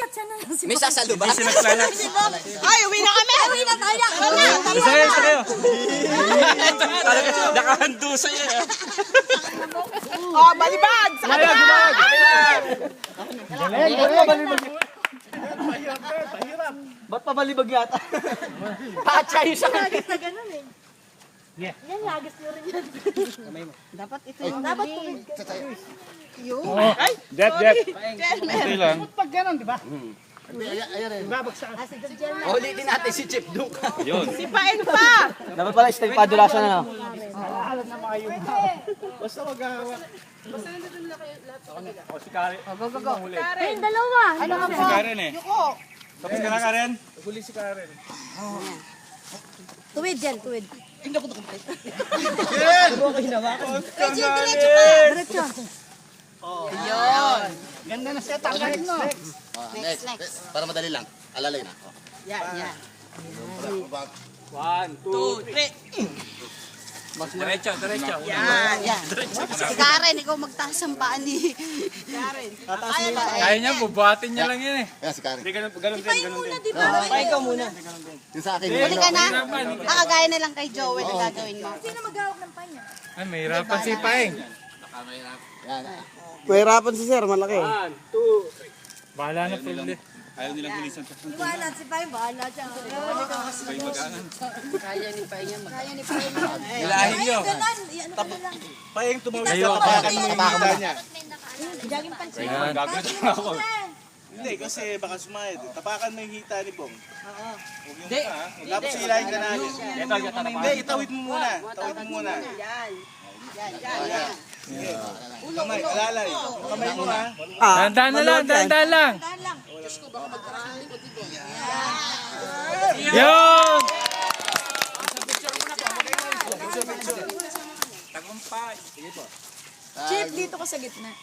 Dapat siya na lang si May sasalo ba? Hindi siya nagsalat. Ay, uwi na kami! Uwi na tayo! Isa kayo. Talaga nakahando sa'yo. Oh, balibag! Sa kanila! Ba't pabalibag yata? Paatsa yung sa Lagis na ganun eh. Yan, lagis nyo rin yan. Dapat ito yung Dapat huli. tumig. Jet. Hindi lang. Pag gano'n, di ba? Ah, si Jel na. Ulitin natin si Chip Duke. Yun. Sipain pa! Dapat pala stay padulasan na. Ay, yung dalawa. Ano nga Si po? Karen eh. Tapos ka na Karen? Tuwid, Jel, tuwid. Diretso. Ganda na siya, tanggalin mo. Next. Para madali lang. Alalay na. Yan. 1, 2, 3. Diretso. Yan. Si Karen, ikaw magtaas ang paa ni... Kaya niya, bubuhatin niya lang yan eh. Ayan si Karen. Hindi ganun din. Muna, di ba? Ikaw muna. Yung sa akin. Huli ka na. Kagaya na lang kay Joel ang gagawin mo. Sino mag-hawak ng panya? Ay, mahirapan si Paeng. Yan. Mahirapan si Sir, malaki. Bahala na probably. Ayaw nilang hulisan. Bahala si Payong, bahala siya. Kaya ni Paeng yan. Kaya ni Payong. Ilahin niyo. Ganun, ano ka na lang. Paeng tumawid Ayun. sa tapakan mo yung hita niya. Jogging pants. Ayan. Gagawin na ako. Hindi, kasi baka sumayad. Tapakan mo yung hita ni Bong. Hindi. Tapos silahin ka natin. Ito, Hindi, itawid mo muna. Tawid mo muna. Yan. Kamay, alalay. Yung kamay mo ha. Dahan na lang. Dahan lang. Yun! Tagumpay. Chip, dito ka sa gitna.